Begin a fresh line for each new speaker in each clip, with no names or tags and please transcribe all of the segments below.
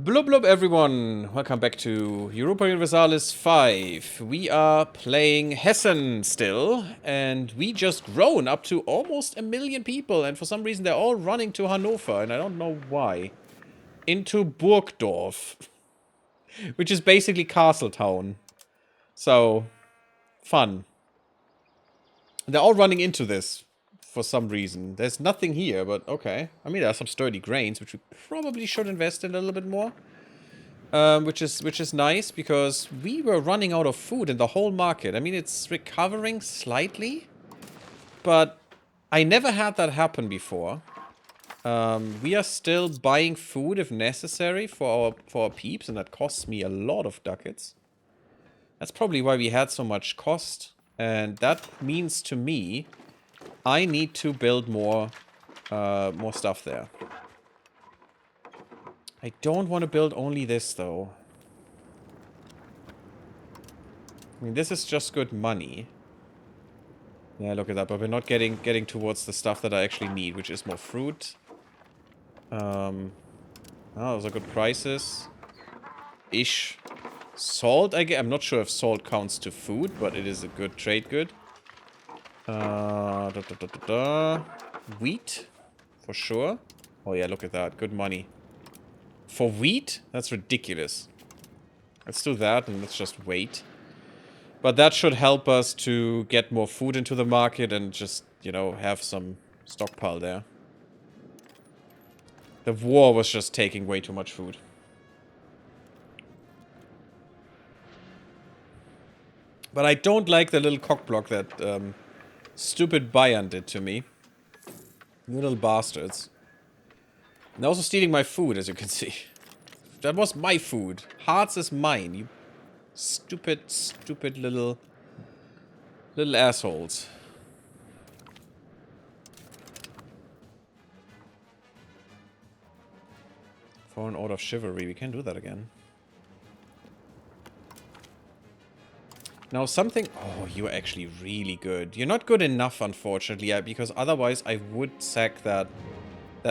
Blub blub everyone, welcome back to Europa Universalis 5. We are playing Hessen still, and we just grown up to almost 1,000,000 people, and for some reason they're all running to Hannover, and I don't know why. Into Burgdorf, which is basically Castle Town. So, fun. They're all running into this for some reason. There's nothing here, but okay. I mean, there are some sturdy grains, which we probably should invest in a little bit more. Which is nice because we were running out of food in the whole market. I mean, it's recovering slightly, but I never had that happen before. We are still buying food if necessary for our peeps, and that costs me a lot of ducats. That's probably why we had so much cost, and that means to me I need to build more stuff there. I don't want to build only this, though. I mean, this is just good money. Yeah, look at that, but we're not getting towards the stuff that I actually need, which is more fruit. Oh, those are good prices. Ish. Salt, I'm not sure if salt counts to food, but it is a good trade good. Wheat, for sure. Oh yeah, look at that, good money. For wheat? That's ridiculous. Let's do that, and let's just wait. But that should help us to get more food into the market and just, you know, have some stockpile there. The war was just taking way too much food. But I don't like the little cockblock that stupid Bayern did to me. You little bastards. And also stealing my food, as you can see. That was my food. Hearts is mine, you stupid, stupid little assholes. Foreign Order of Chivalry, we can do that again. Now something... Oh, you're actually really good. You're not good enough, unfortunately, because otherwise I would sack that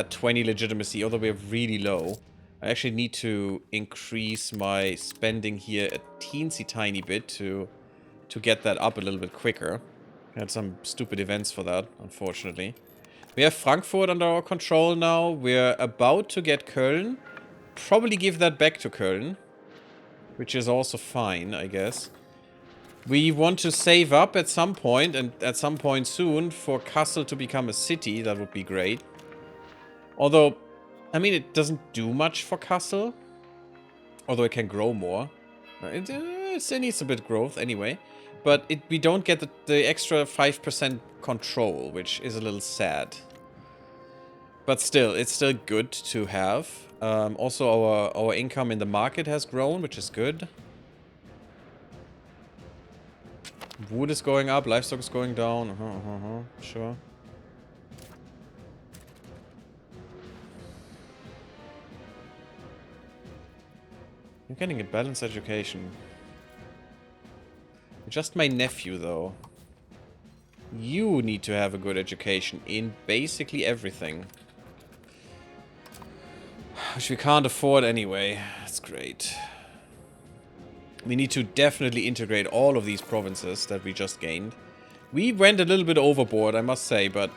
20 legitimacy, although we're really low. I actually need to increase my spending here a teensy tiny bit to get that up a little bit quicker. I had some stupid events for that, unfortunately. We have Frankfurt under our control now. We're about to get Köln. Probably give that back to Köln, which is also fine, I guess. We want to save up at some point, and at some point soon, for Kassel to become a city. That would be great. Although, I mean, it doesn't do much for Kassel. Although it can grow more. It still needs a bit of growth anyway. But we don't get the extra 5% control, which is a little sad. But still, it's still good to have. Also, our income in the market has grown, which is good. Wood is going up, livestock is going down. Sure. You're getting a balanced education. Just my nephew, though. You need to have a good education in basically everything. Which we can't afford anyway. That's great. We need to definitely integrate all of these provinces that we just gained. We went a little bit overboard, I must say, but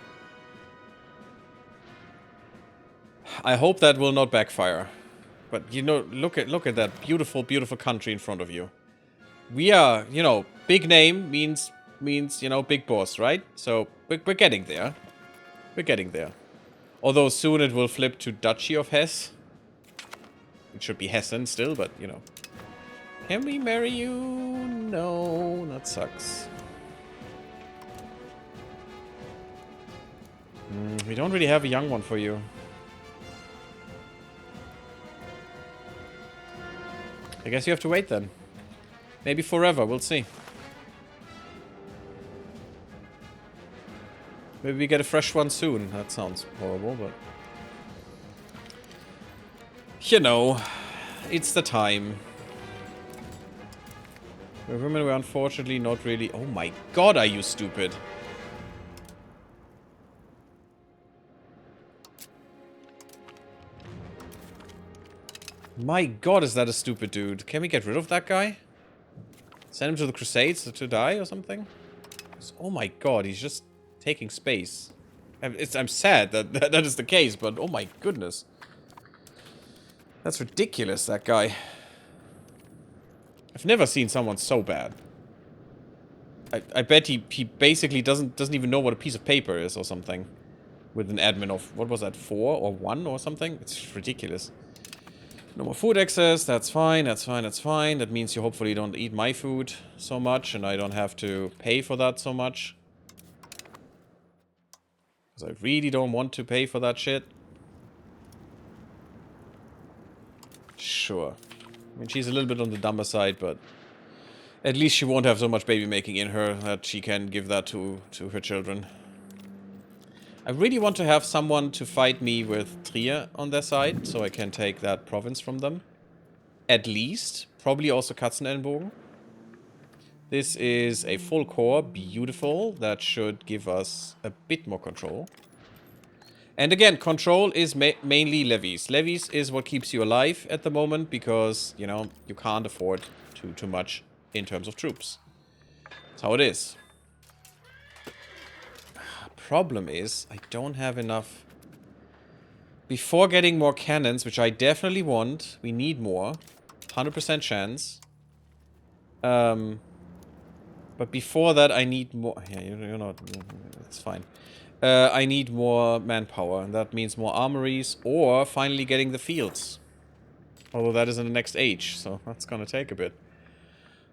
I hope that will not backfire. But, you know, look at that beautiful, beautiful country in front of you. We are, you know, big name means, you know, big boss, right? So, we're getting there. We're getting there. Although soon it will flip to Duchy of Hesse. It should be Hessen still, but, you know. Can we marry you? No, that sucks. We don't really have a young one for you. I guess you have to wait then. Maybe forever, we'll see. Maybe we get a fresh one soon. That sounds horrible, but... You know, it's the time. Women were unfortunately not really... Oh my god, are you stupid? My god, is that a stupid dude. Can we get rid of that guy? Send him to the Crusades to die or something? Oh my god, he's just taking space. I'm sad that that is the case, but oh my goodness. That's ridiculous, that guy. I've never seen someone so bad. I bet he basically doesn't even know what a piece of paper is or something. With an admin of, what was that, 4 or 1 or something? It's ridiculous. No more food access, that's fine, that's fine, that's fine. That means you hopefully don't eat my food so much and I don't have to pay for that so much. Because I really don't want to pay for that shit. Sure. I mean, she's a little bit on the dumber side, but at least she won't have so much baby making in her that she can give that to her children. I really want to have someone to fight me with Trier on their side, so I can take that province from them. At least. Probably also Katzenelnbogen. This is a full core. Beautiful. That should give us a bit more control. And again, control is mainly levies. Levies is what keeps you alive at the moment, because, you know, you can't afford too much in terms of troops. That's how it is. Problem is, I don't have enough. Before getting more cannons, which I definitely want, we need more. 100% chance. But before that, I need more. Yeah, you're not. It's fine. I need more manpower, and that means more armories, or finally getting the fields. Although that is in the next age, so that's gonna take a bit.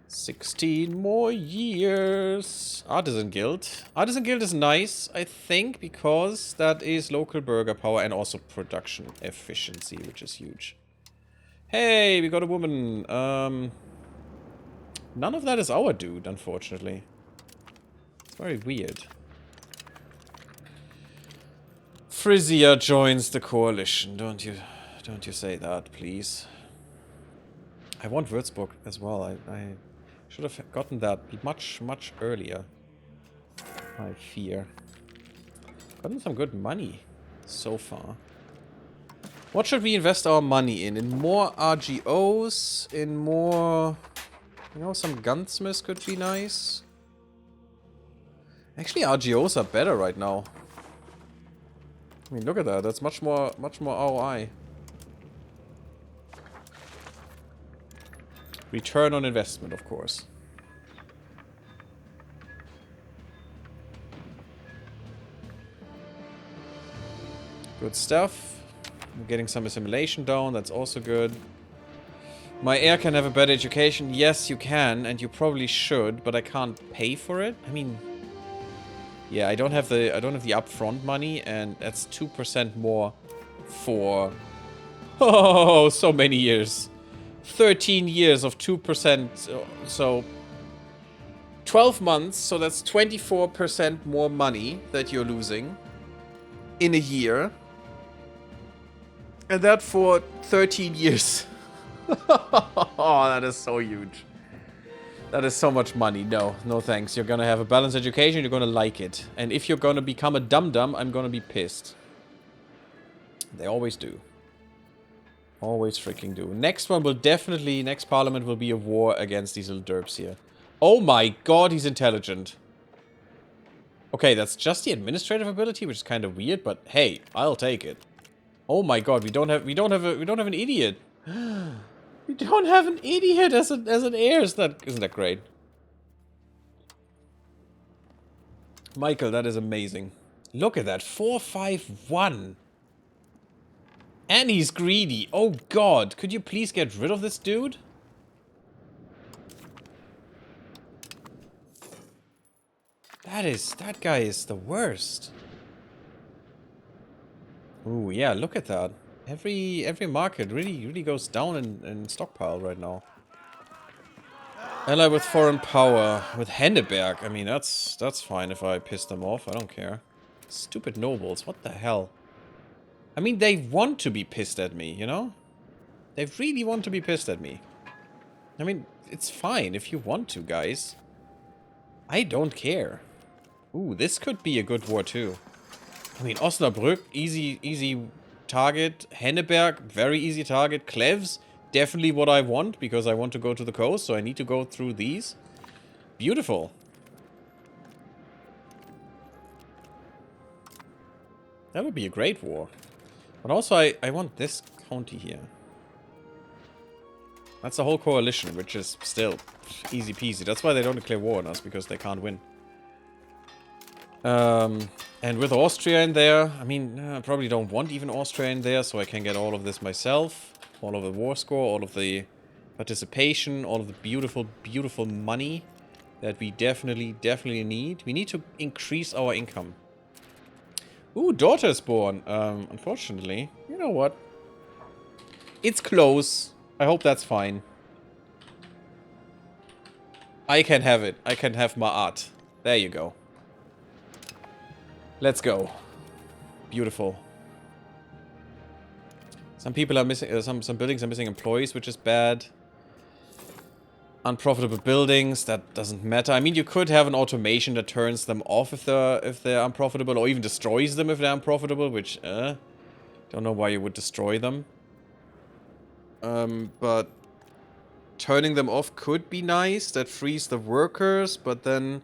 16 more years. Artisan Guild. Artisan Guild is nice, I think, because that is local burger power and also production efficiency, which is huge. Hey, we got a woman. None of that is our dude, unfortunately. It's very weird. Frisia joins the coalition. Don't you say that, please. I want Würzburg as well. I should have gotten that much earlier. I fear. Gotten some good money so far. What should we invest our money in? In more RGOs? In more... You know, some gunsmiths could be nice. Actually, RGOs are better right now. I mean, look at that. That's much more ROI. Return on investment, of course. Good stuff. I'm getting some assimilation down. That's also good. My heir can have a better education. Yes, you can, and you probably should, but I can't pay for it. I mean, yeah, I don't have the upfront money, and that's 2% more for so many years. 13 years of 2%, so 12 months, so that's 24% more money that you're losing in a year. And that for 13 years. Oh, that is so huge. That is so much money. No thanks. You're gonna have a balanced education, you're gonna like it. And if you're gonna become a dum-dum, I'm gonna be pissed. They always do. Always freaking do. Next one will definitely, next parliament will be a war against these little derps here. Oh my god, he's intelligent. Okay, that's just the administrative ability, which is kind of weird, but hey, I'll take it. Oh my god, we don't have an idiot. We don't have an idiot as an heir. Isn't that great? Michael, that is amazing. Look at that, 451. And he's greedy. Oh god, could you please get rid of this dude? That guy is the worst. Ooh, yeah, look at that. Every market really goes down in stockpile right now. Ally with foreign power. With Henneberg. I mean, that's fine if I piss them off. I don't care. Stupid nobles. What the hell? I mean, they want to be pissed at me, you know? They really want to be pissed at me. I mean, it's fine if you want to, guys. I don't care. Ooh, this could be a good war too. I mean, Osnabrück, easy target. Henneberg, very easy target. Cleves, definitely what I want, because I want to go to the coast, so I need to go through these. Beautiful. That would be a great war. But also, I want this county here. That's the whole coalition, which is still easy peasy. That's why they don't declare war on us, because they can't win. And with Austria in there, I mean, I probably don't want even Austria in there, so I can get all of this myself. All of the war score, all of the participation, all of the beautiful, beautiful money that we definitely need. We need to increase our income. Ooh, daughter is born. Unfortunately, you know what? It's close. I hope that's fine. I can have it. I can have my art. There you go. Let's go. Beautiful. Some people are missing. Some buildings are missing employees, which is bad. Unprofitable buildings. That doesn't matter. I mean, you could have an automation that turns them off if they're unprofitable, or even destroys them if they're unprofitable. Which don't know why you would destroy them. But turning them off could be nice. That frees the workers, but then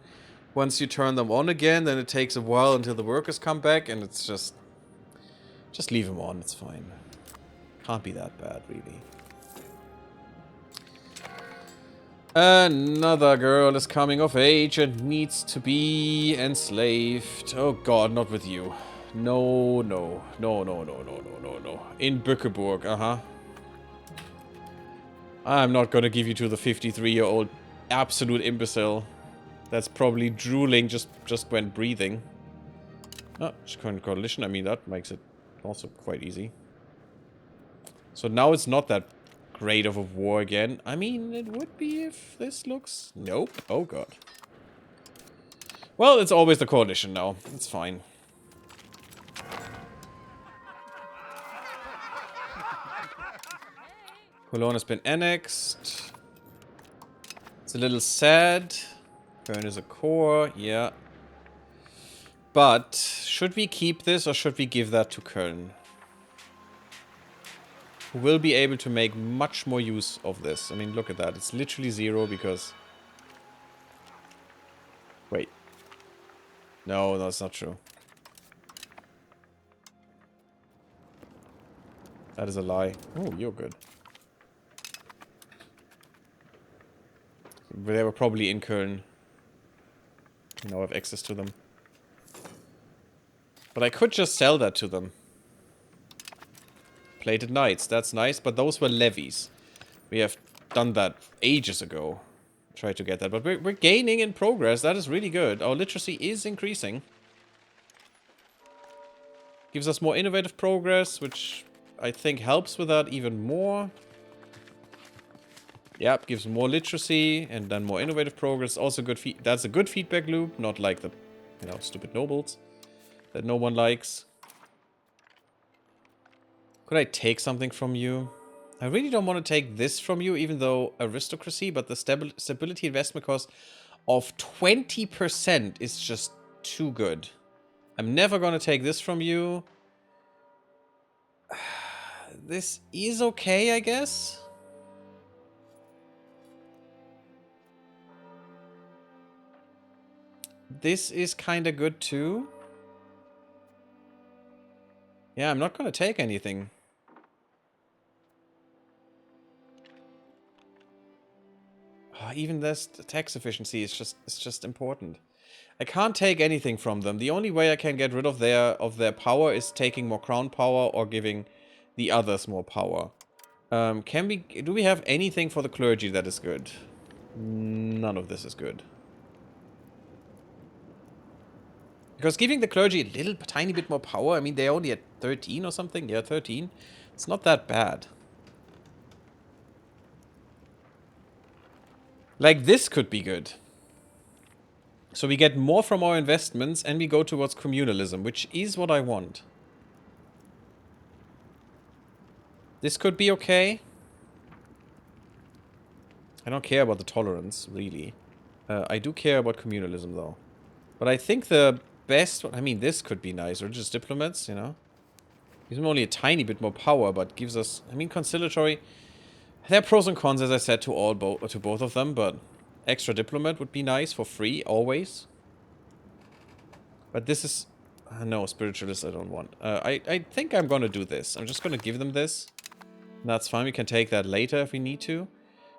once you turn them on again, then it takes a while until the workers come back, and it's just leave them on. It's fine. Can't be that bad, really. Another girl is coming of age and needs to be enslaved. Oh god, not with you. No, no. No, no, no, no, no, no, no. In Bückeburg, uh-huh. I'm not gonna give you to the 53-year-old absolute imbecile. That's probably drooling just when breathing. Oh, current coalition. I mean, that makes it also quite easy. So now it's not that great of a war again. I mean, it would be if this looks... Nope. Oh, God. Well, it's always the coalition now. It's fine. Cologne has been annexed. It's a little sad. Köln is a core, yeah. But, should we keep this or should we give that to Köln? Who will be able to make much more use of this. I mean, look at that. It's literally 0 because... Wait. No, that's not true. That is a lie. Oh, you're good. They were probably in Köln. Now I have access to them. But I could just sell that to them. Plated Knights, that's nice, but those were levies. We have done that ages ago. Tried to get that, but we're gaining in progress. That is really good. Our literacy is increasing. Gives us more innovative progress, which I think helps with that even more. Yep, gives more literacy and then more innovative progress. Also good that's a good feedback loop, not like the, you know, stupid nobles that no one likes. Could I take something from you? I really don't want to take this from you, even though aristocracy, but the stability investment cost of 20% is just too good. I'm never going to take this from you. This is okay, I guess. This is kind of good too. Yeah, I'm not going to take anything. Oh, even this tax efficiency is just important. I can't take anything from them. The only way I can get rid of their power is taking more crown power or giving the others more power. Do we have anything for the clergy that is good? None of this is good. Because giving the clergy a little tiny bit more power, I mean, they're only at 13 or something. Yeah, 13. It's not that bad. Like, this could be good. So we get more from our investments and we go towards communalism, which is what I want. This could be okay. I don't care about the tolerance, really. I do care about communalism, though. But I think the best one... I mean, this could be nice. Religious diplomats, you know. Gives them only a tiny bit more power, but gives us... I mean, conciliatory... There are pros and cons, as I said, to both of them, but extra diplomat would be nice for free, always. But this is... no, spiritualist I don't want. I think I'm gonna do this. I'm just gonna give them this. That's fine, we can take that later if we need to.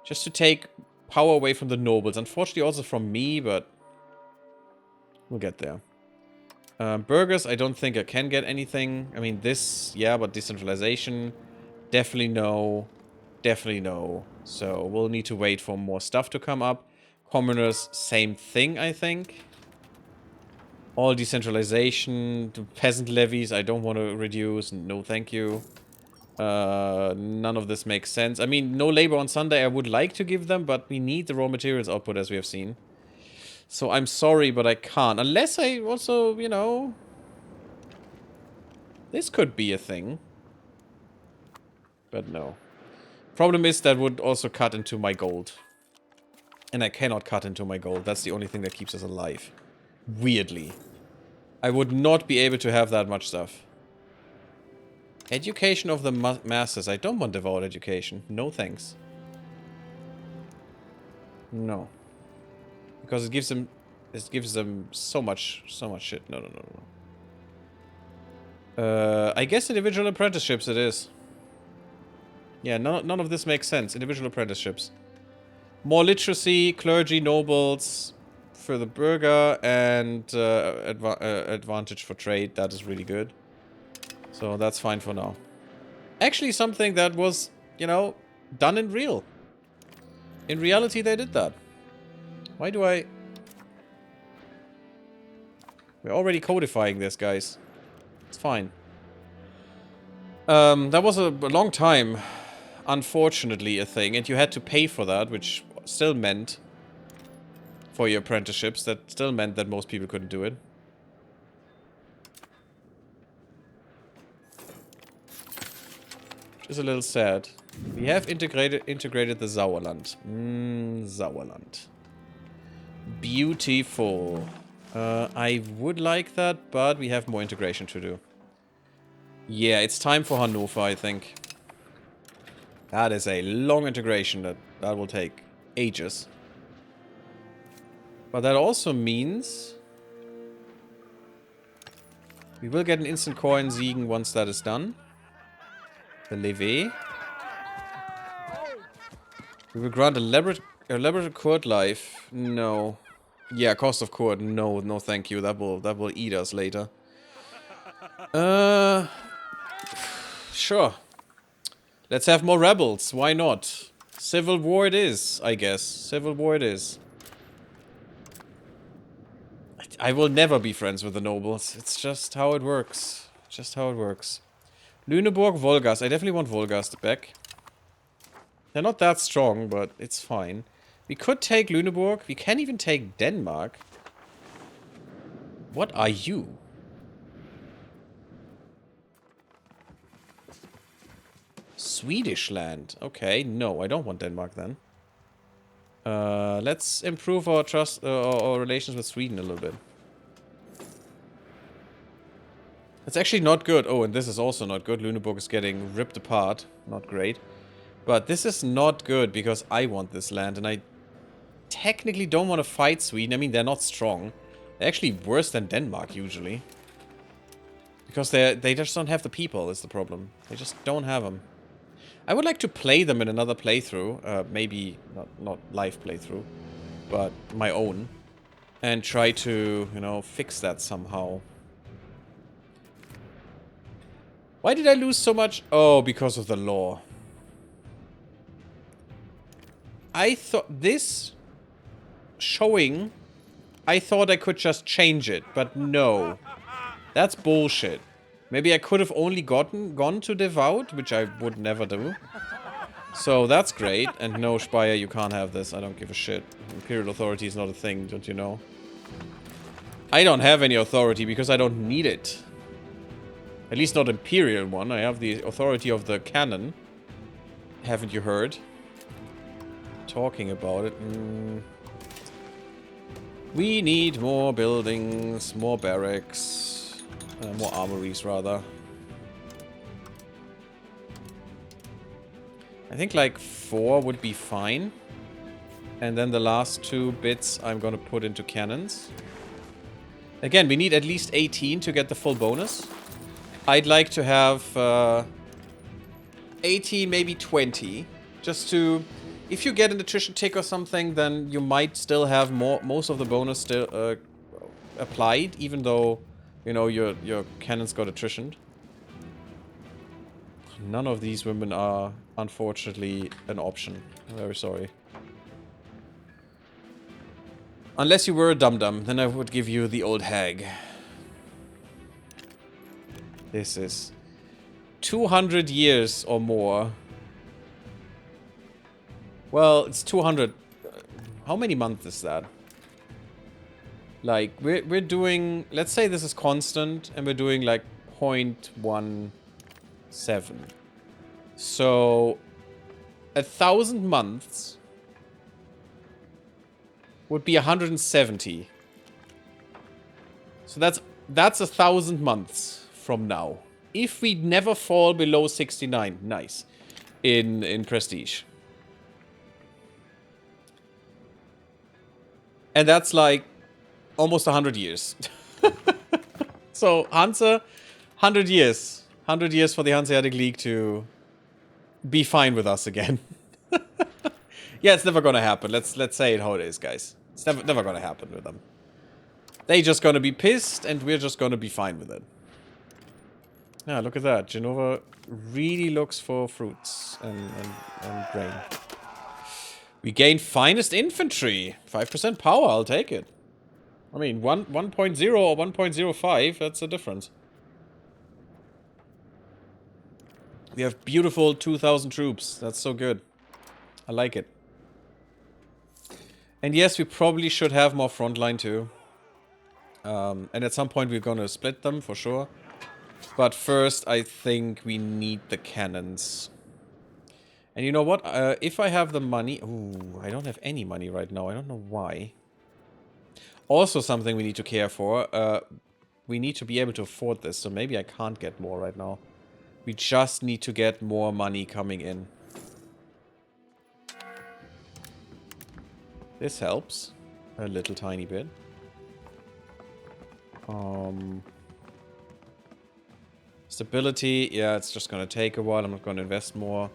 Just to take power away from the nobles. Unfortunately also from me, but... we'll get there. Burgers, I don't think I can get anything. I mean, this, yeah, but decentralization, definitely no. Definitely no. So, we'll need to wait for more stuff to come up. Commoners, same thing, I think. All decentralization, the peasant levies, I don't want to reduce. No, thank you. None of this makes sense. I mean, no labor on Sunday I would like to give them, but we need the raw materials output, as we have seen. So I'm sorry, but I can't. Unless I also, you know... this could be a thing. But no. Problem is that would also cut into my gold. And I cannot cut into my gold. That's the only thing that keeps us alive. Weirdly. I would not be able to have that much stuff. Education of the masses. I don't want devout education. No thanks. No. Because it gives them so much shit. No. I guess individual apprenticeships it is. Yeah, none of this makes sense. Individual apprenticeships. More literacy, clergy, nobles for the burgher, and advantage for trade. That is really good. So that's fine for now. Actually, something that was, you know, done in real. In reality, they did that. Why do I... we're already codifying this, guys. It's fine. That was a long time, unfortunately, a thing. And you had to pay for that, which still meant... for your apprenticeships, that still meant that most people couldn't do it. Which is a little sad. We have integrated the Sauerland. Sauerland. Beautiful. I would like that, but we have more integration to do. Yeah, it's time for Hannover, I think. That is a long integration. That will take ages. But that also means... we will get an instant core in Siegen once that is done. The levy. We will grant elaborate court life. No. Yeah, cost of court. No, no thank you. That will eat us later. Sure. Let's have more rebels. Why not? Civil war it is, I guess. Civil war it is. I will never be friends with the nobles. It's just how it works. Just how it works. Lüneburg, Wolgast. I definitely want Wolgast back. They're not that strong, but it's fine. We could take Lüneburg. We can even take Denmark. What are you? Swedish land. Okay, no, I don't want Denmark then. Let's improve our trust, our relations with Sweden a little bit. It's actually not good. Oh, and this is also not good. Lüneburg is getting ripped apart. Not great. But this is not good because I want this land and I technically don't want to fight Sweden. I mean, they're not strong. They're actually worse than Denmark not because they just don't have the people is the problem. They just don't have them. I would like to play them in another playthrough. Maybe not live playthrough, but my own. And try to, you know, fix that somehow. Why did I lose so much? Oh, because of the law. I thought this showing, I thought I could just change it, but no. That's bullshit. Maybe I could have only gone to devout, which I would never do. So that's great. And no, Speyer, you can't have this. I don't give a shit. Imperial authority is not a thing, don't you know? I don't have any authority because I don't need it. At least not imperial one. I have the authority of the canon. Haven't you heard? Talking about it. We need more buildings, more barracks, more armories rather. I think like 4 would be fine. And then the last 2 bits I'm gonna put into cannons. Again, we need at least 18 to get the full bonus. I'd like to have 18, maybe 20. Just to... If you get an attrition tick or something, then you might still have most of the bonus still applied, even though, you know, your cannons got attritioned. None of these women are, unfortunately, an option. I'm very sorry. Unless you were a dum-dum, then I would give you the old hag. This is 200 years or more. Well, it's 200. How many months is that? Like, we're doing... Let's say this is constant, and we're doing, like, 0.17. So, 1,000 months would be 170. So that's 1,000 months from now. If we never fall below 69. Nice. In prestige. And that's like almost 100 years. So, Hanse, 100 years. 100 years for the Hanseatic League to be fine with us again. Yeah, it's never gonna happen. Let's say it how it is, guys. It's never gonna happen with them. They just gonna be pissed, and we're just gonna be fine with it. Yeah, look at that. Genova really looks for fruits and grain. We gain finest infantry. 5% power, I'll take it. I mean, 1.0 or 1.05, that's a difference. We have beautiful 2,000 troops. That's so good. I like it. And yes, we probably should have more frontline too. And at some point we're gonna split them, for sure. But first, I think we need the cannons. And you know what? If I have the money... Ooh, I don't have any money right now. I don't know why. Also something we need to care for. We need to be able to afford this, so maybe I can't get more right now. We just need to get more money coming in. This helps. A little tiny bit. Stability, yeah, it's just gonna take a while. I'm not gonna invest more.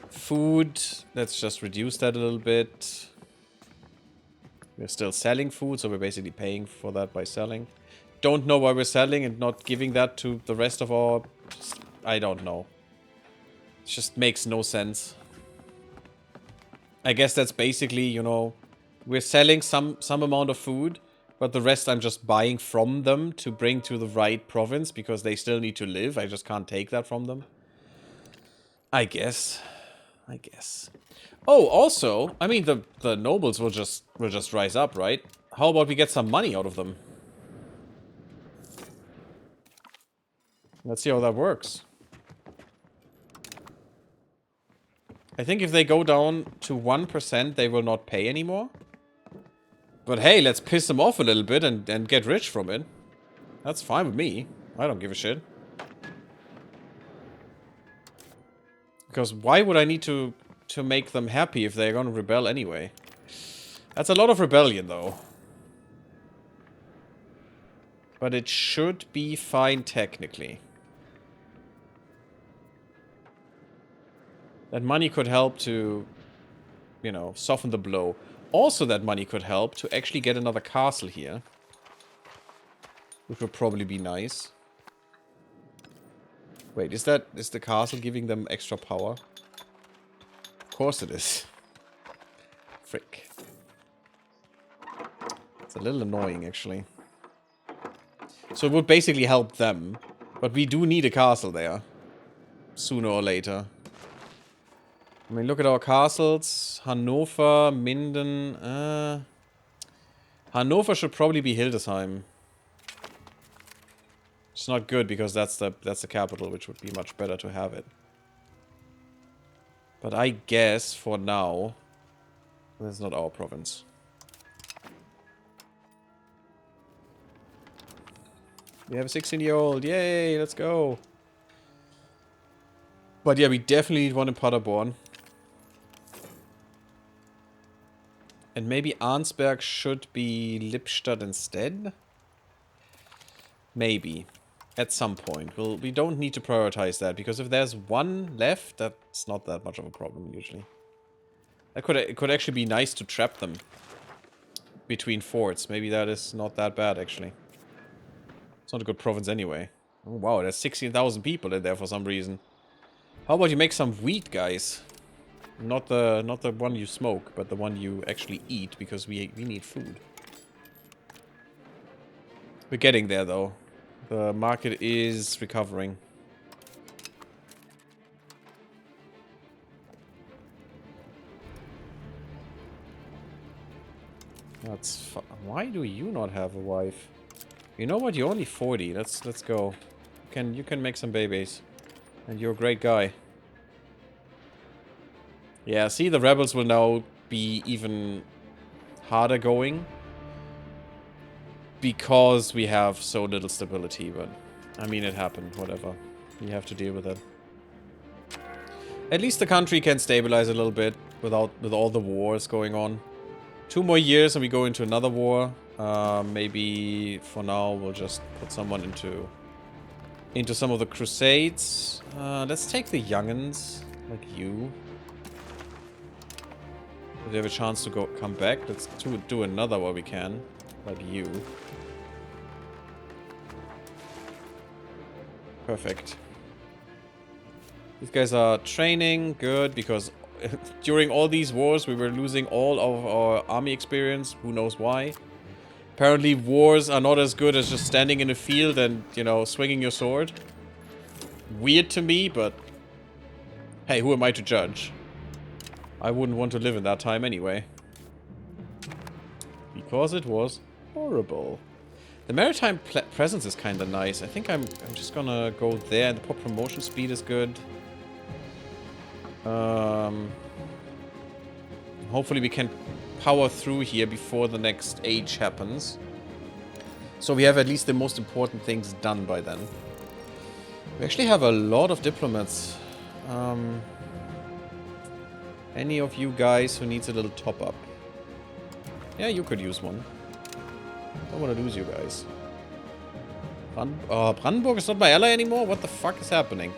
Food, let's just reduce that a little bit. We're still selling food, so we're basically paying for that by selling. Don't know why we're selling and not giving that to the rest of our... I don't know. It just makes no sense. I guess that's basically, you know... We're selling some amount of food, but the rest I'm just buying from them to bring to the right province because they still need to live. I just can't take that from them. I guess. Oh, also, I mean, the nobles will just rise up, right? How about we get some money out of them? Let's see how that works. I think if they go down to 1%, they will not pay anymore. But hey, let's piss them off a little bit and get rich from it. That's fine with me. I don't give a shit. Because why would I need to make them happy if they're gonna rebel anyway? That's a lot of rebellion, though. But it should be fine technically. That money could help to, you know, soften the blow. Also, that money could help to actually get another castle here. Which would probably be nice. Wait, is the castle giving them extra power? Of course it is. Frick. It's a little annoying, actually. So it would basically help them. But we do need a castle there. Sooner or later. I mean, look at our castles. Hannover, Minden. Hannover should probably be Hildesheim. It's not good because that's the capital, which would be much better to have it. But I guess for now, that's not our province. We have a 16-year-old. Yay, let's go. But yeah, we definitely need one in Paderborn. And maybe Arnsberg should be Lippstadt instead? Maybe. At some point. We don't need to prioritize that, because if there's one left, that's not that much of a problem, usually. It could actually be nice to trap them between forts. Maybe that is not that bad, actually. It's not a good province anyway. Oh, wow, there's 16,000 people in there for some reason. How about you make some wheat, guys? Not the one you smoke, but the one you actually eat, because we need food. We're getting there, though. The market is recovering. Why do you not have a wife? You know what? You're only 40. Let's go. You can make some babies. And you're a great guy. Yeah, see, the rebels will now be even harder going. Because we have so little stability, but... I mean, it happened, whatever. You have to deal with it. At least the country can stabilize a little bit with all the wars going on. 2 more years and we go into another war. Maybe for now we'll just put someone into some of the crusades. Let's take the young'uns, like you. If they have a chance to come back, let's do another while we can, like you. Perfect. These guys are training, good, because during all these wars we were losing all of our army experience. Who knows why? Apparently wars are not as good as just standing in a field and, you know, swinging your sword. Weird to me, but hey, who am I to judge? I wouldn't want to live in that time anyway. Because it was horrible. The maritime presence is kind of nice. I think I'm just gonna go there, and the pop promotion speed is good. Hopefully we can power through here before the next age happens. So we have at least the most important things done by then. We actually have a lot of diplomats. Any of you guys who needs a little top up? Yeah, you could use one. Don't want to lose you guys. Brandenburg is not my ally anymore? What the fuck is happening?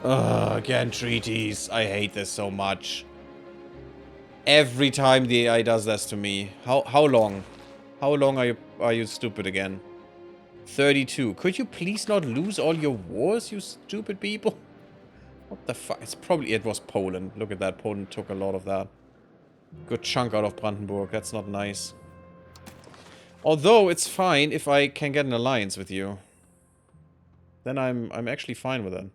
Again, treaties. I hate this so much. Every time the AI does this to me. How long? How long are you stupid again? 32. Could you please not lose all your wars, you stupid people? What the fuck? It was Poland. Look at that. Poland took a lot of that. Good chunk out of Brandenburg. That's not nice. Although it's fine if I can get an alliance with you. Then I'm actually fine with it.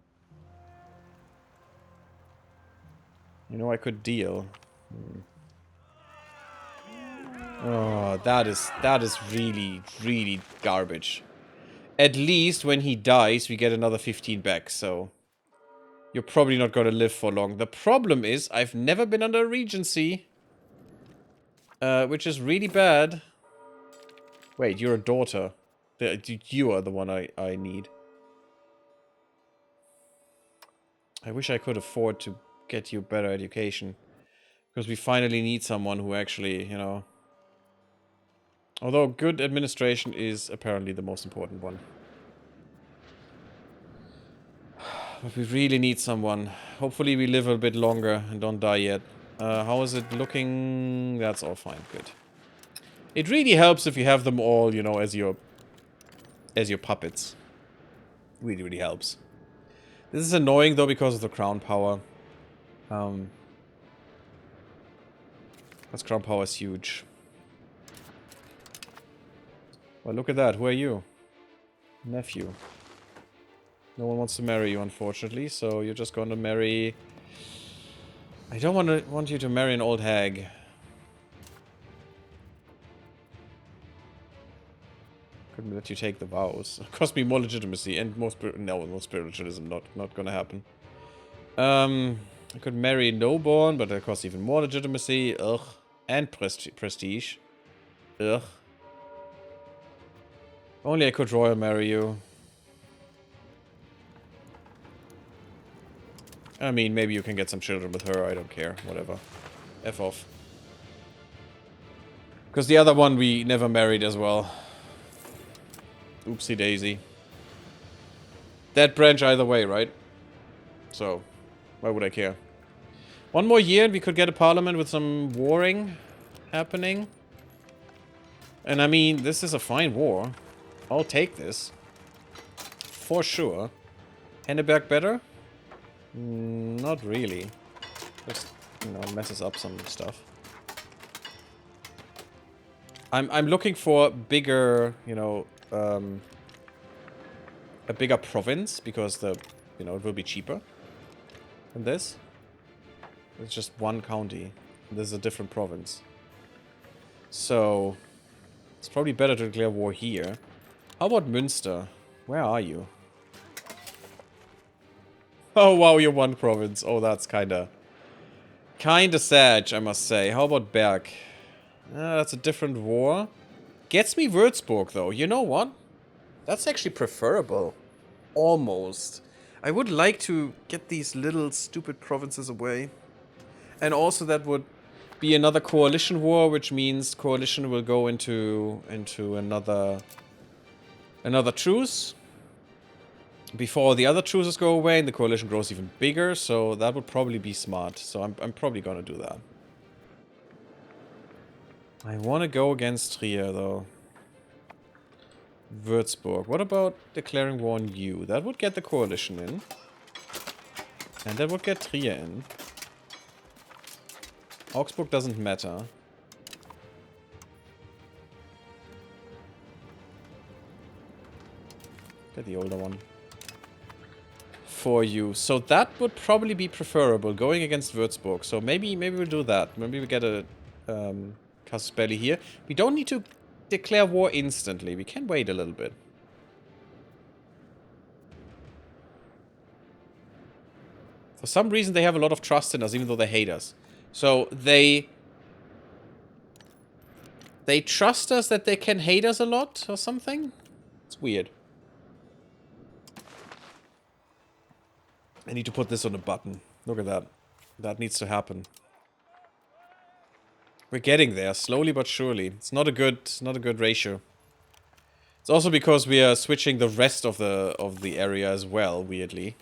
You know, I could deal. Oh, that is really, really garbage. At least when he dies, we get another 15 back, so... You're probably not going to live for long. The problem is, I've never been under a regency. Which is really bad. Wait, you're a daughter. You are the one I need. I wish I could afford to get you better education. Because we finally need someone who actually, you know... Although good administration is apparently the most important one. But we really need someone. Hopefully we live a bit longer and don't die yet. How is it looking? That's all fine. Good. It really helps if you have them all, you know, as your puppets. Really, really helps. This is annoying though because of the crown power. Because crown power is huge. Well, look at that. Who are you? Nephew. No one wants to marry you, unfortunately, so you're just going to marry... I don't want you to marry an old hag. Couldn't let you take the vows. It cost me more legitimacy and more no spiritualism. Not gonna happen. I could marry no-born, but that costs even more legitimacy. Ugh. And prestige. Ugh. Only I could royal marry you. I mean, maybe you can get some children with her. I don't care. Whatever. F off. Because the other one we never married as well. Oopsie daisy. That branch either way, right? So, why would I care? One more year and we could get a parliament with some warring happening. And I mean, this is a fine war. I'll take this. For sure. Henneberg better? Not really. Just, you know, messes up some stuff. I'm looking for bigger, you know, a bigger province because the, you know, it will be cheaper than this. It's just one county. This is a different province. So, it's probably better to declare war here. How about Münster? Where are you? Oh wow, you're one province. Oh, that's kinda sad, I must say. How about Berg? That's a different war. Gets me Würzburg, though. You know what? That's actually preferable. Almost. I would like to get these little stupid provinces away. And also that would be another coalition war, which means coalition will go into another truce. Before the other truces go away and the coalition grows even bigger, so that would probably be smart. So I'm probably gonna do that. I want to go against Trier, though. Würzburg. What about declaring war on you? That would get the coalition in. And that would get Trier in. Augsburg doesn't matter. Get the older one. For you. So that would probably be preferable, going against Würzburg. So maybe we'll do that. Maybe we get a casus belli here. We don't need to declare war instantly. We can wait a little bit. For some reason they have a lot of trust in us, even though they hate us. So they trust us that they can hate us a lot or something? It's weird. I need to put this on a button. Look at that. That needs to happen. We're getting there, slowly but surely. It's not a good ratio. It's also because we are switching the rest of the area as well, weirdly.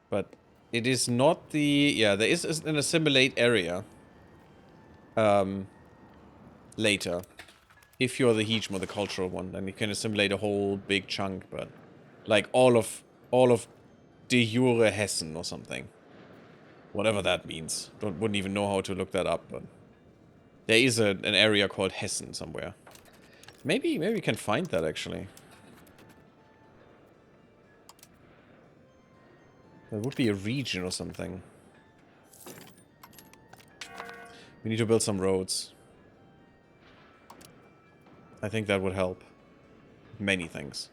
But it is not the... Yeah, there is an assimilate area. Later. If you're the Hegemon, the cultural one, then you can assimilate a whole big chunk, but... Like all of de jure Hessen or something. Whatever that means. Wouldn't even know how to look that up, but... There is an area called Hessen somewhere. Maybe we can find that, actually. That would be a region or something. We need to build some roads. I think that would help. Many things.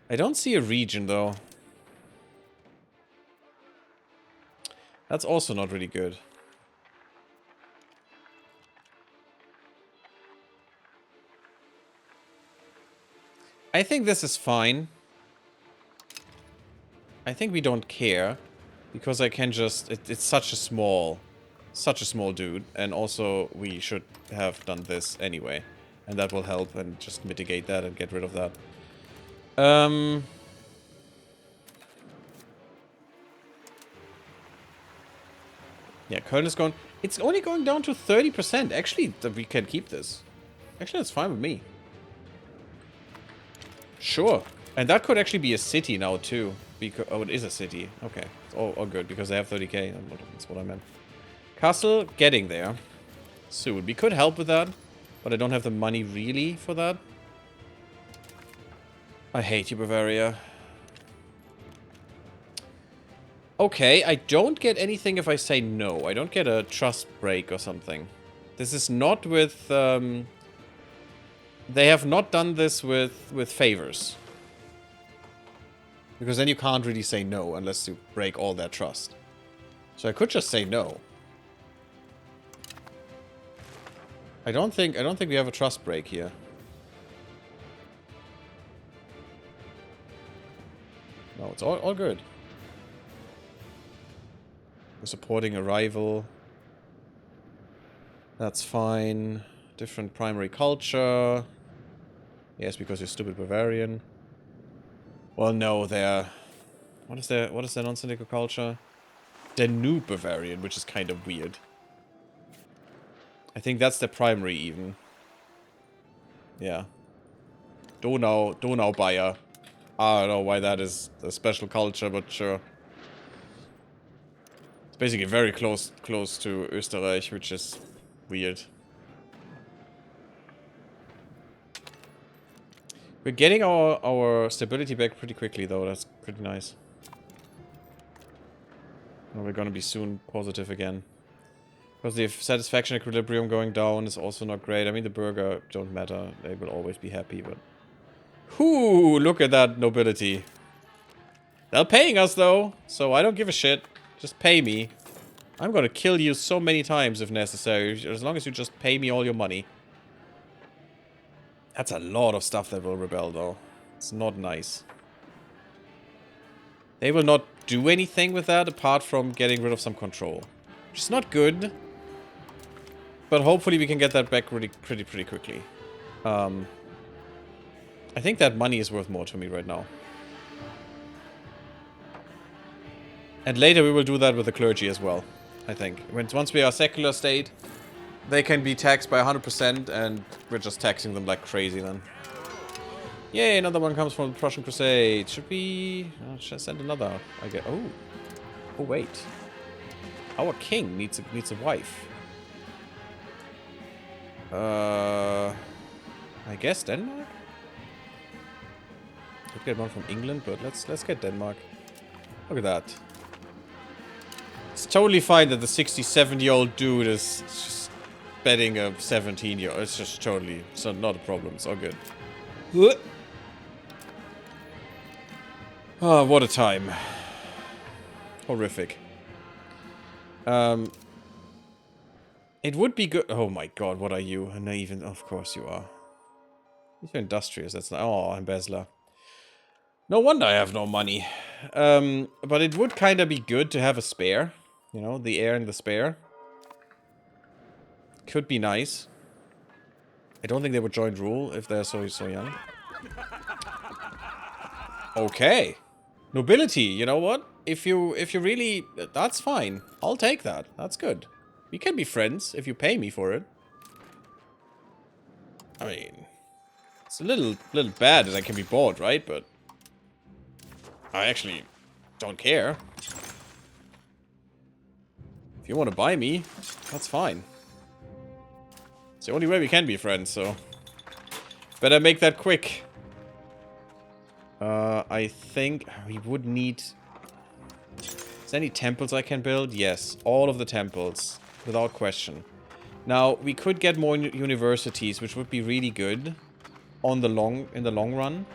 I don't see a region, though. That's also not really good. I think this is fine. I think we don't care. Because I can just... It's such a small dude. And also, we should have done this anyway. And that will help and just mitigate that and get rid of that. Yeah, Köln is going... It's only going down to 30%. Actually, we can keep this. Actually, that's fine with me. Sure. And that could actually be a city now, too. Because, oh, it is a city. Okay. It's all good, because they have 30k. That's what I meant. Castle, getting there. Soon. We could help with that. But I don't have the money, really, for that. I hate you, Bavaria. Okay, I don't get anything if I say no. I don't get a trust break or something. This is not with... They have not done this with favors. Because then you can't really say no unless you break all their trust. So I could just say no. I don't think we have a trust break here. No, it's all good. We're supporting a rival. That's fine. Different primary culture. Yes, because you're stupid Bavarian. Well, no, they're... What is their non-syndical culture? Danube Bavarian, which is kind of weird. I think that's their primary, even. Yeah. Donau Bayer. I don't know why that is a special culture, but sure. It's basically very close to Österreich, which is weird. We're getting our stability back pretty quickly, though. That's pretty nice. And we're gonna be soon positive again. Because the satisfaction equilibrium going down is also not great. I mean, the burger don't matter. They will always be happy, but... Whoo! Look at that nobility. They're paying us, though, so I don't give a shit. Just pay me. I'm gonna kill you so many times if necessary, as long as you just pay me all your money. That's a lot of stuff that will rebel, though. It's not nice. They will not do anything with that apart from getting rid of some control. Which is not good. But hopefully we can get that back really pretty quickly. I think that money is worth more to me right now. And later we will do that with the clergy as well, I think. Once we are a secular state, they can be taxed by 100% and we're just taxing them like crazy then. Yay, another one comes from the Prussian Crusade. Should we... should I send another? I get... Oh. Oh, wait. Our king needs a wife. I guess Denmark? Could get one from England, but let's get Denmark. Look at that. It's totally fine that the 67-year-old dude is just betting a 17-year-old. It's just totally... It's not a problem. It's all good. Oh, what a time. Horrific. It would be good... Oh my god, what are you? And even... Of course you are. You're industrious, that's not... Oh, embezzler. No wonder I have no money. But it would kind of be good to have a spare. You know, the heir and the spare. Could be nice. I don't think they would join rule if they're so young. Okay. Nobility, you know what? If you really... That's fine. I'll take that. That's good. We can be friends if you pay me for it. I mean... It's a little bad that I can be bought, right? But... I actually don't care. If you want to buy me, that's fine. It's the only way we can be friends, so... Better make that quick. I think we would need... Is there any temples I can build? Yes, all of the temples, without question. Now, we could get more universities, which would be really good in the long run.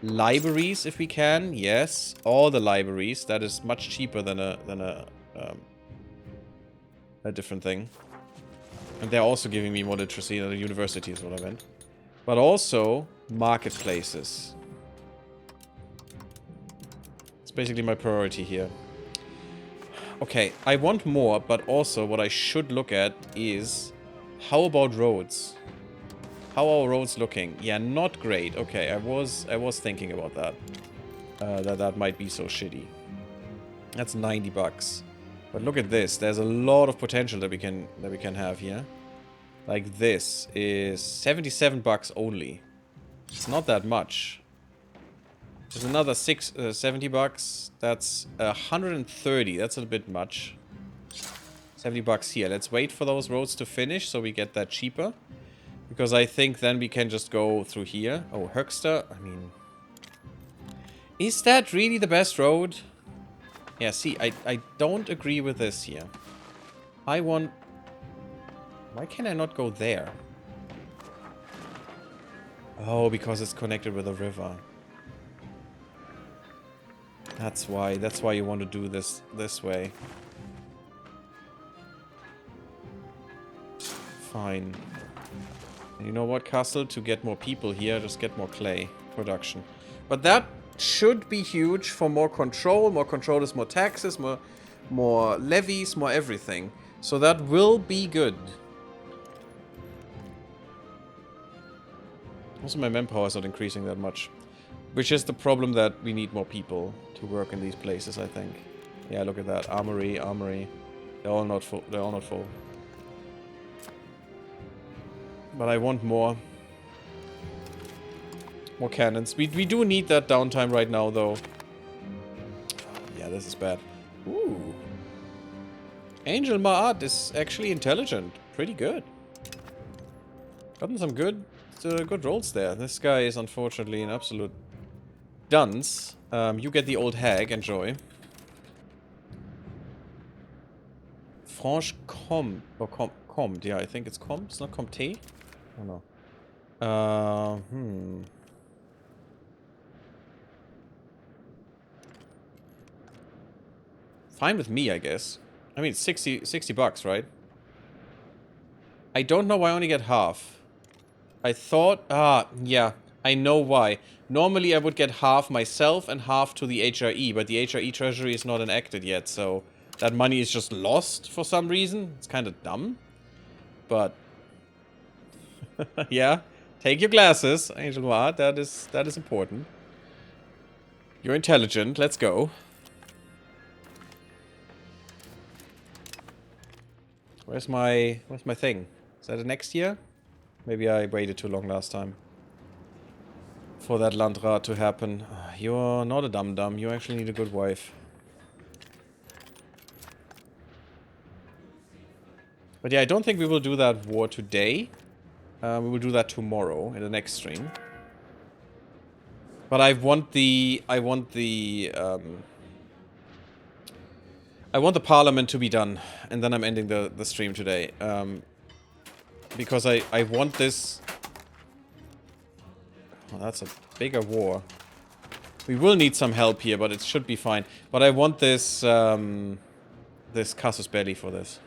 Libraries, if we can, yes, all the libraries. That is much cheaper than a different thing. And they're also giving me more literacy than the university is what I meant. But also marketplaces. It's basically my priority here. Okay, I want more, but also what I should look at is how about roads? How are roads looking? Yeah, not great. Okay, I was thinking about that. That might be so shitty. That's 90 bucks. But look at this. There's a lot of potential that we can have here. Like this is 77 bucks only. It's not that much. There's another 70 bucks. That's 130. That's a bit much. 70 bucks here. Let's wait for those roads to finish so we get that cheaper. Because I think then we can just go through here. Oh, Höxter. I mean... Is that really the best road? Yeah, see, I don't agree with this here. I want... Why can I not go there? Oh, because it's connected with a river. That's why. That's why you want to do this way. Fine. And you know what, Castle? To get more people here, just get more clay production. But that should be huge for more control. More control is more taxes, more levies, more everything. So that will be good. Also, my manpower is not increasing that much. Which is the problem, that we need more people to work in these places, I think. Yeah, look at that. Armory, armory. They're all not full. They're all not full. But I want more. More cannons. We do need that downtime right now, though. Yeah, this is bad. Ooh. Angel Ma'at is actually intelligent. Pretty good. Gotten some good rolls there. This guy is unfortunately an absolute dunce. You get the old hag. Enjoy. Franche Comte. Or Comte. Yeah, I think it's Comte. It's not Comte. I don't know. Fine with me, I guess. I mean, 60 bucks, right? I don't know why I only get half. I thought... yeah. I know why. Normally, I would get half myself and half to the HRE, but the HRE treasury is not enacted yet, so... That money is just lost for some reason. It's kind of dumb. But... yeah. Take your glasses, Angel Noir. That is important. You're intelligent. Let's go. Where's my thing? Is that the next year? Maybe I waited too long last time for that Landrat to happen. You're not a dum-dum. You actually need a good wife. But yeah, I don't think we will do that war today. We will do that tomorrow in the next stream. But I want the parliament to be done, and then I'm ending the stream today. Because I want this... Oh, that's a bigger war. We will need some help here, but it should be fine. But I want this, this casus belli for this.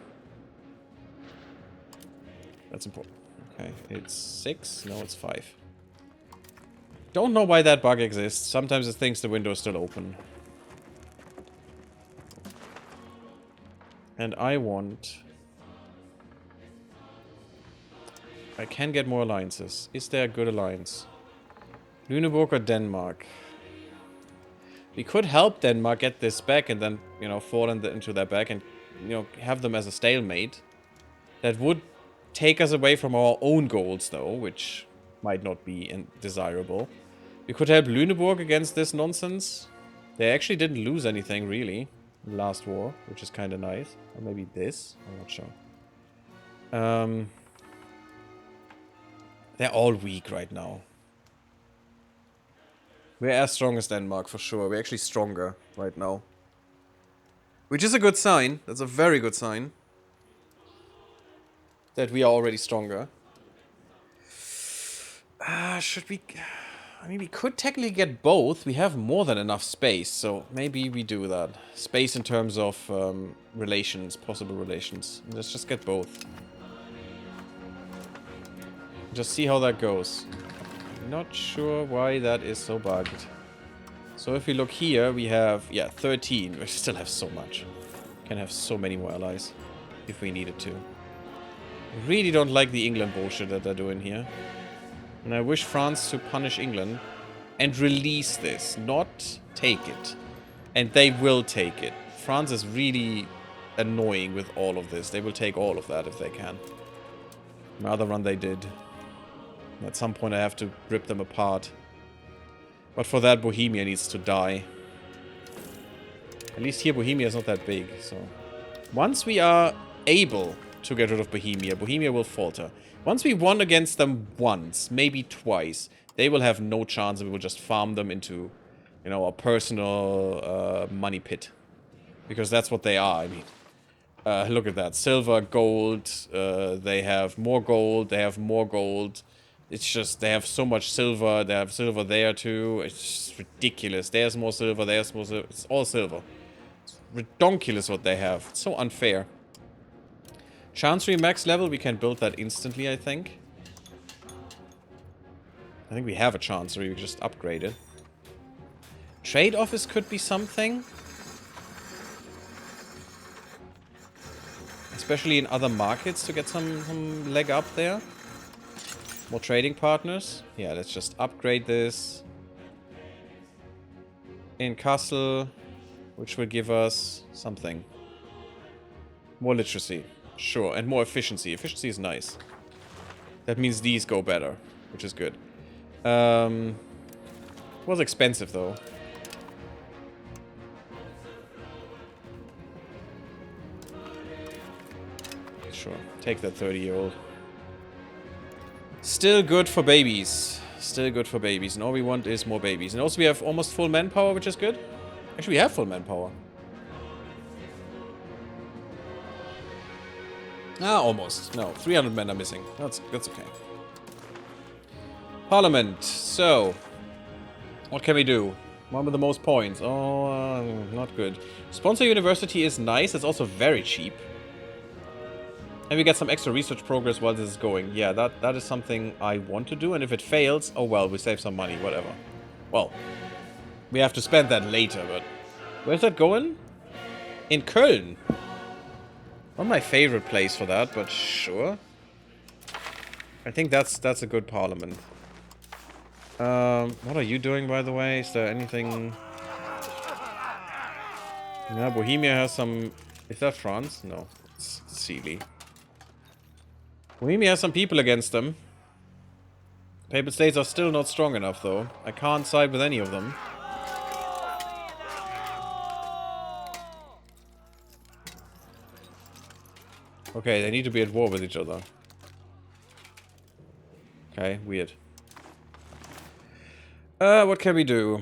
That's important. Okay, it's 6? No, it's 5. Don't know why that bug exists. Sometimes it thinks the window is still open. And I want... I can get more alliances. Is there a good alliance? Lüneburg or Denmark? We could help Denmark get this back and then, you know, fall into their back and, you know, have them as a stalemate. That would take us away from our own goals, though, which might not be desirable. We could help Lüneburg against this nonsense. They actually didn't lose anything, really, in the last war, which is kind of nice. Or maybe this? I'm not sure. They're all weak right now. We're as strong as Denmark, for sure. We're actually stronger right now. Which is a good sign. That's a very good sign. That we are already stronger. Should we... I mean, we could technically get both. We have more than enough space, so maybe we do that. Space in terms of relations, possible relations. Let's just get both. Just see how that goes. Not sure why that is so bugged. So if we look here, we have, yeah, 13. We still have so much. Can have so many more allies if we needed to. I really don't like the England bullshit that they're doing here. And I wish France to punish England and release this, not take it. And they will take it. France is really annoying with all of this. They will take all of that if they can. My other run they did. At some point I have to rip them apart. But for that, Bohemia needs to die. At least here Bohemia is not that big, so... Once we are able to get rid of Bohemia, Bohemia will falter. Once we won against them once, maybe twice, they will have no chance and we will just farm them into, you know, a personal money pit. Because that's what they are, I mean. Look at that. Silver, gold, they have more gold, they have more gold. It's just, they have so much silver, they have silver there too. It's just ridiculous. There's more silver, there's more silver. It's all silver. It's redonkulous what they have. It's so unfair. Chancery max level, we can build that instantly, I think. I think we have a Chancery, we just upgrade it. Trade office could be something. Especially in other markets to get some leg up there. More trading partners. Yeah, let's just upgrade this. In Kassel, which will give us something. More literacy. Sure, and more efficiency. Efficiency is nice. That means these go better, which is good. Was expensive though. Sure, take that 30-year-old. Still good for babies. Still good for babies. And all we want is more babies. And also we have almost full manpower, which is good. Actually, we have full manpower. Ah, almost. No, 300 men are missing. That's okay. Parliament. So, what can we do? One with the most points. Oh, not good. Sponsor university is nice. It's also very cheap. And we get some extra research progress while this is going. Yeah, that is something I want to do. And if it fails, oh well, we save some money, whatever. Well, we have to spend that later, but... Where's that going? In Köln. Not my favorite place for that, but sure. I think that's a good parliament. What are you doing, by the way? Is there anything... Yeah, Bohemia has some... Is that France? No, it's Sealy. Bohemia has some people against them. Papal States are still not strong enough, though. I can't side with any of them. Okay, they need to be at war with each other. Okay, weird. What can we do?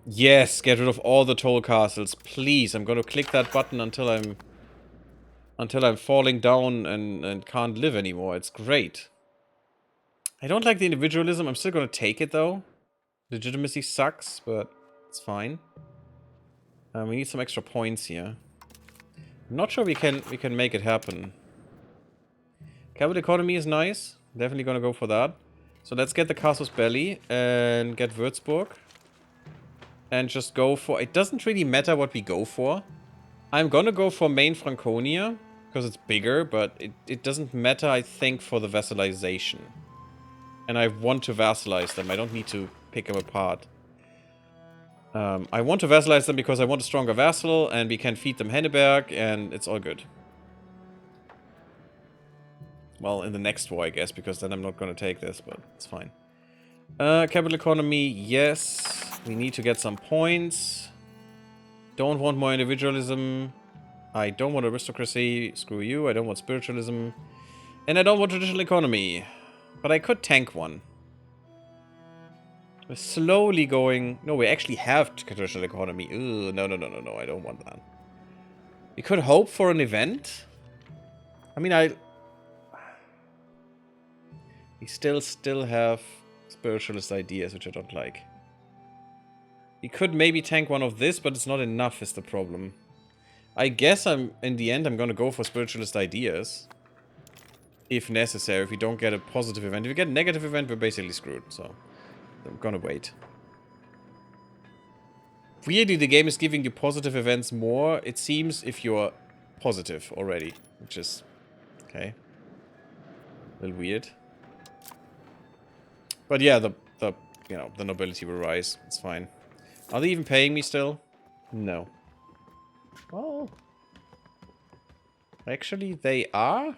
Yes, get rid of all the toll castles. Please, I'm gonna click that button until I'm falling down and can't live anymore. It's great. I don't like the individualism. I'm still gonna take it, though. Legitimacy sucks, but it's fine. We need some extra points here. I'm not sure we can make it happen. Capital economy is nice. Definitely gonna go for that. So let's get the Casus Belli and get Würzburg. And just go for... It doesn't really matter what we go for. I'm gonna go for main Franconia, because it's bigger, but it doesn't matter, I think, for the vassalization. And I want to vassalize them. I don't need to pick them apart. I want to vassalize them because I want a stronger vassal, and we can feed them Henneberg, and it's all good. Well, in the next war, I guess, because then I'm not gonna take this, but it's fine. Capital economy, yes. We need to get some points. Don't want more individualism. I don't want aristocracy. Screw you. I don't want spiritualism. And I don't want traditional economy. But I could tank one. We're slowly going... No, we actually have traditional economy. Ugh, no. I don't want that. We could hope for an event. I mean, we still have spiritualist ideas, which I don't like. We could maybe tank one of this, but it's not enough is the problem. I guess in the end I'm gonna go for spiritualist ideas. If necessary, if we don't get a positive event. If we get a negative event, we're basically screwed, so I'm gonna wait. Weirdly, the game is giving you positive events more, it seems, if you're positive already. Which is... okay. A little weird. But yeah, the nobility will rise. It's fine. Are they even paying me still? No. Well... actually, they are?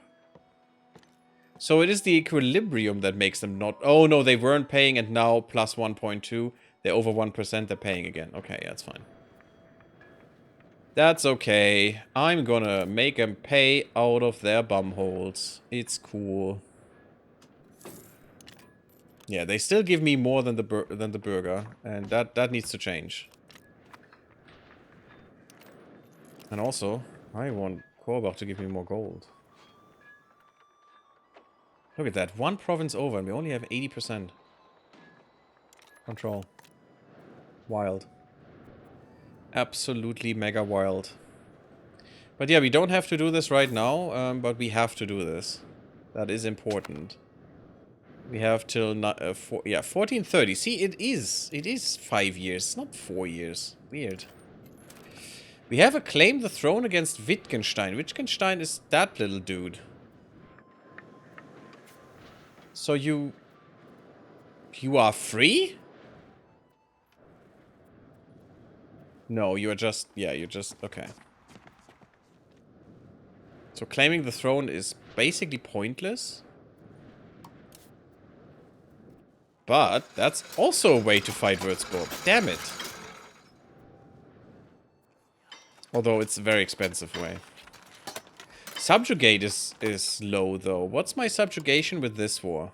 So it is the equilibrium that makes them not... oh no, they weren't paying and now plus 1.2. They're over 1%, they're paying again. Okay, that's fine. That's okay. I'm gonna make them pay out of their bumholes. It's cool. Yeah, they still give me more than the burger, and that needs to change. And also, I want Korbach to give me more gold. Look at that, one province over, and we only have 80% control. Wild. Absolutely mega wild. But yeah, we don't have to do this right now, but we have to do this. That is important. We have till 1430. See, it is 5 years. It's not 4 years. Weird. We have claimed the throne against Wittgenstein. Wittgenstein is that little dude. So you are free? No, you are just... Yeah, you're just... Okay. So claiming the throne is basically pointless. But that's also a way to fight Würzburg. Damn it. Although it's a very expensive way. Subjugate is low, though. What's my subjugation with this war?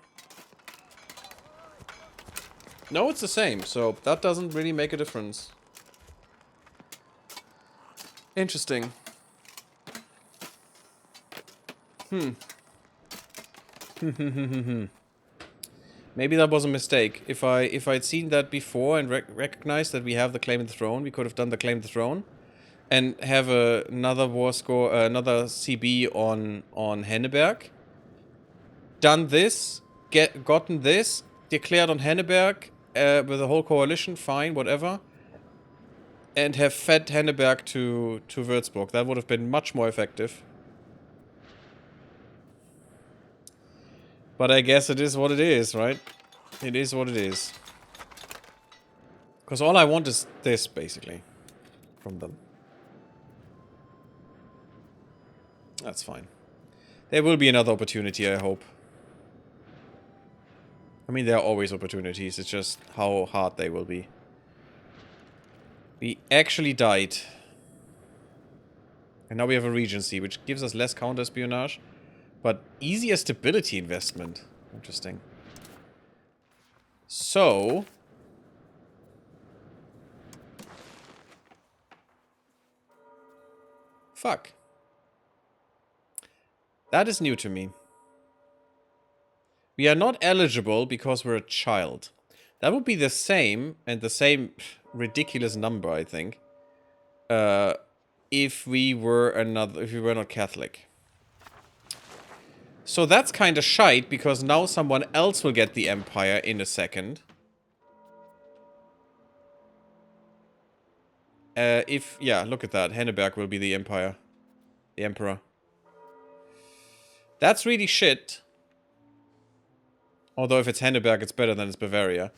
No, it's the same, so that doesn't really make a difference. Interesting. Maybe that was a mistake. If I'd seen that before and recognized that we have the claim of the throne, we could have done the claim of the throne. And have another war score, another CB on Henneberg. Done this, gotten this, declared on Henneberg with the whole coalition, fine, whatever. And have fed Henneberg to Würzburg. That would have been much more effective. But I guess it is what it is, right? It is what it is. Because all I want is this, basically, from them. That's fine. There will be another opportunity, I hope. I mean, there are always opportunities. It's just how hard they will be. We actually died. And now we have a regency, which gives us less counter-espionage. But easier stability investment. Interesting. So... Fuck. That is new to me. We are not eligible because we're a child. That would be the same, and the same ridiculous number, I think. If we were not Catholic. So that's kind of shite, because now someone else will get the empire in a second. Yeah, look at that. Henneberg will be the empire. The emperor. That's really shit. Although if it's Henneberg, it's better than it's Bavaria.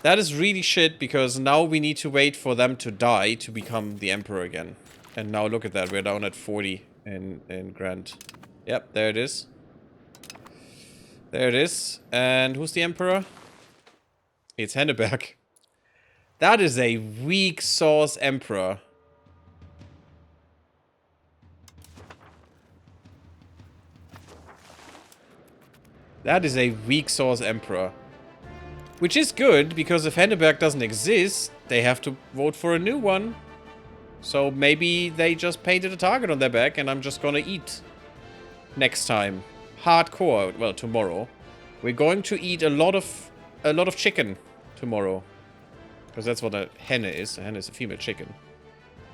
That is really shit, because now we need to wait for them to die to become the emperor again. And now look at that. We're down at 40 in Grand. Yep, there it is. There it is. And who's the emperor? It's Henneberg. That is a weak sauce emperor. That is a weak sauce emperor. Which is good, because if Henneberg doesn't exist, they have to vote for a new one. So maybe they just painted a target on their back and I'm just gonna eat. Next time. Hardcore. Well, tomorrow. We're going to eat a lot of chicken tomorrow. Because that's what a hen is. A hen is a female chicken.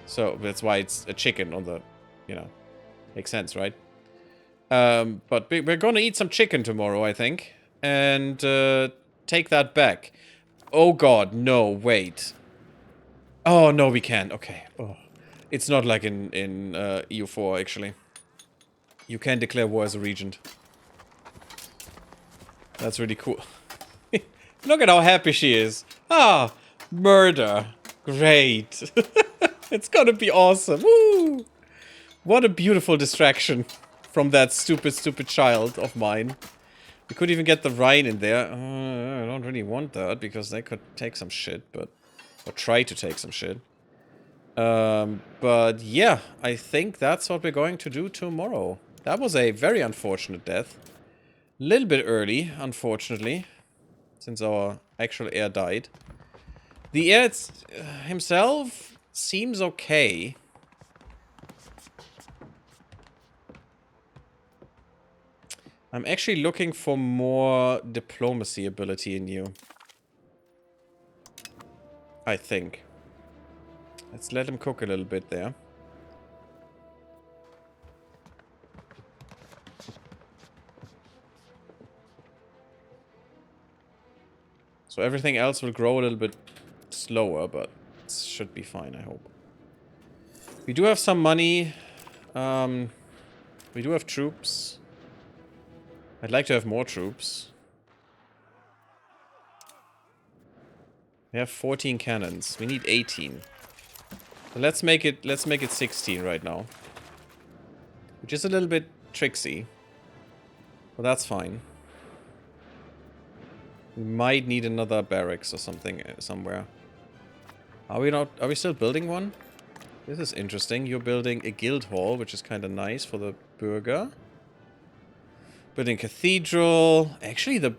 So that's why it's a chicken on the, you know, makes sense, right? But we're gonna eat some chicken tomorrow, I think. And take that back. Oh god, no, wait. Oh, no, we can't. Okay. Oh. It's not like in EU4, actually. You can declare war as a regent. That's really cool. Look at how happy she is. Ah, murder. Great. It's gonna be awesome. Woo! What a beautiful distraction from that stupid child of mine. We could even get the Rhine in there. I don't really want that, because they could take some shit, but... Or try to take some shit. But yeah, I think that's what we're going to do tomorrow. That was a very unfortunate death. A little bit early, unfortunately. Since our actual heir died. The heir himself seems okay. I'm actually looking for more diplomacy ability in you. I think. Let's let him cook a little bit there. So everything else will grow a little bit slower, but it should be fine, I hope. We do have some money. We do have troops. I'd like to have more troops. We have 14 cannons. We need 18. So let's make it 16 right now. Which is a little bit tricksy. But that's fine. We might need another barracks or something somewhere. Are we still building one? This is interesting. You're building a guild hall, which is kind of nice for the Bürger. Building cathedral. Actually, the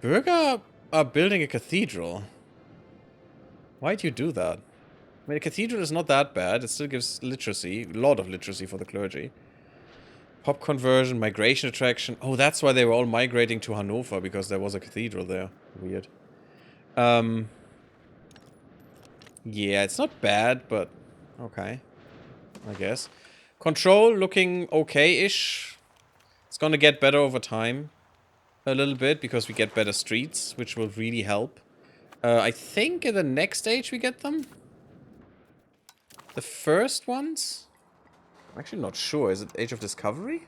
Bürger are building a cathedral. Why'd you do that? I mean, a cathedral is not that bad. It still gives literacy. A lot of literacy for the clergy. Pop conversion, migration attraction. Oh, that's why they were all migrating to Hanover, because there was a cathedral there. Weird. Yeah, it's not bad, but okay. I guess. Control looking okay-ish. It's gonna get better over time. A little bit, because we get better streets, which will really help. I think in the next stage we get them. The first ones? I'm actually not sure. Is it Age of Discovery?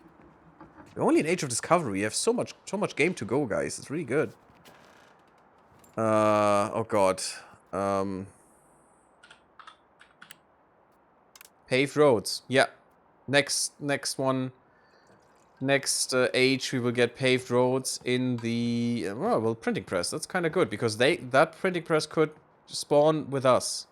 We're only in Age of Discovery. We have so much game to go, guys. It's really good. Oh god. Paved roads. Yeah. Next one. Next age we will get paved roads in the well, printing press. That's kind of good because that printing press could spawn with us,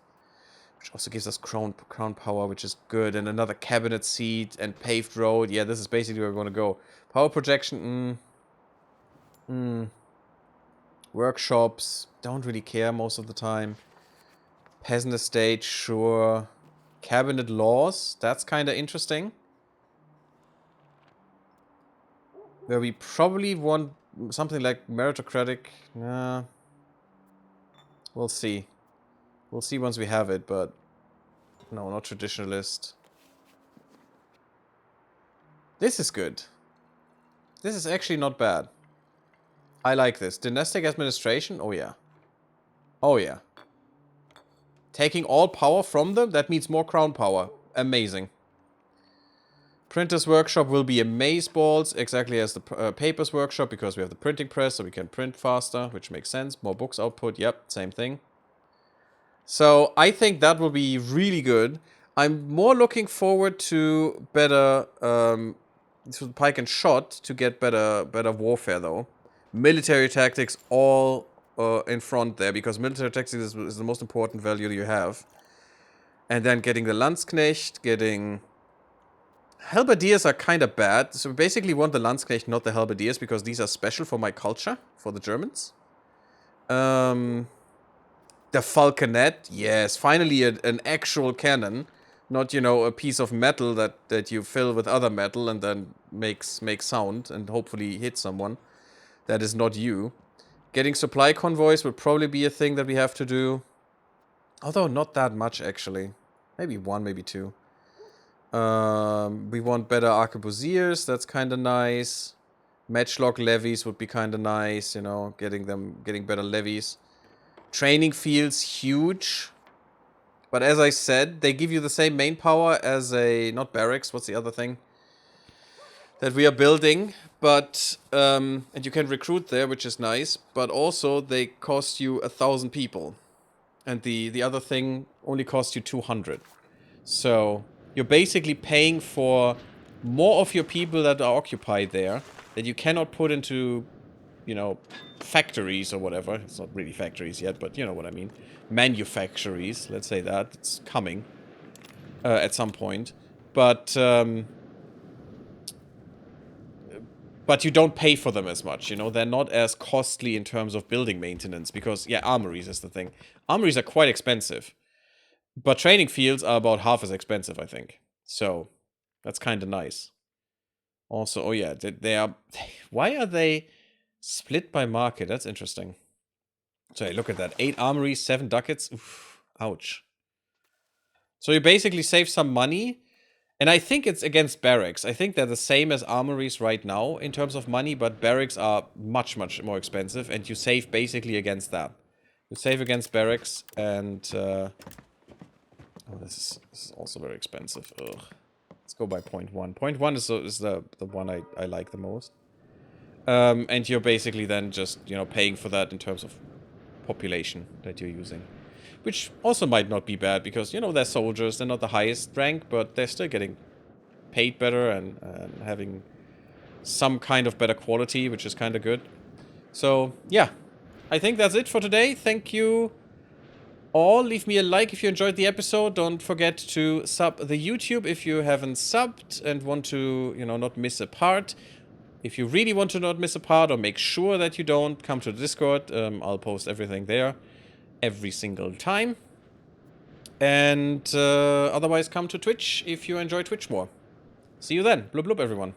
which also gives us crown power, which is good, and another cabinet seat and paved road. Yeah, this is basically where we want to go. Power projection. Workshops. Don't really care most of the time. Peasant estate. Sure. Cabinet laws. That's kind of interesting. Where we probably want something like meritocratic. We'll see. We'll see once we have it, but no, not traditionalist. This is good. This is actually not bad. I like this. Dynastic administration? Oh yeah. Oh yeah. Taking all power from them? That means more crown power. Amazing. Printer's workshop will be amazeballs, exactly as the paper's workshop, because we have the printing press, so we can print faster, which makes sense. More books output, yep, same thing. So I think that will be really good. I'm more looking forward to better to pike and shot to get better warfare though. Military tactics all in front there, because military tactics is the most important value you have. And then getting the Landsknecht, getting Halberdiers are kind of bad. So we basically want the Landsknecht, not the Halberdiers, because these are special for my culture, for the Germans. The Falconet, yes, finally an actual cannon. Not, you know, a piece of metal that you fill with other metal and then makes sound and hopefully hit someone. That is not you. Getting supply convoys will probably be a thing that we have to do. Although not that much, actually. Maybe one, maybe two. We want better arquebusiers. That's kind of nice. Matchlock levies would be kind of nice, you know, getting better levies. Training fields, huge. But as I said, they give you the same main power as a... Not barracks, what's the other thing? That we are building. But, and you can recruit there, which is nice. But also, they cost you 1,000 people. And the other thing only costs you 200. So, you're basically paying for more of your people that are occupied there. That you cannot put into, you know, factories or whatever. It's not really factories yet, but you know what I mean. Manufactories, let's say that. It's coming at some point. But you don't pay for them as much, you know. They're not as costly in terms of building maintenance because, yeah, armories is the thing. Armories are quite expensive. But training fields are about half as expensive, I think. So, that's kind of nice. Also, oh yeah, they are... Why are they split by market? That's interesting. So, hey, look at that. 8 armories, 7 ducats. Oof, ouch. So, you basically save some money. And I think it's against barracks. I think they're the same as armories right now in terms of money, but barracks are much, much more expensive. And you save basically against that. You save against barracks and... oh, this is also very expensive. Ugh. Let's go by 0.1. 0.1 is the one I like the most. And you're basically then just, you know, paying for that in terms of population that you're using. Which also might not be bad, because, you know, they're soldiers, they're not the highest rank, but they're still getting paid better and having some kind of better quality, which is kind of good. So, yeah. I think that's it for today. Thank you all. Leave me a like if you enjoyed the episode. Don't forget to sub the YouTube if you haven't subbed and want to, you know, not miss a part. If you really want to not miss a part or make sure that you don't, come to the Discord. I'll post everything there every single time. And otherwise, come to Twitch if you enjoy Twitch more. See you then. Blub blub, everyone.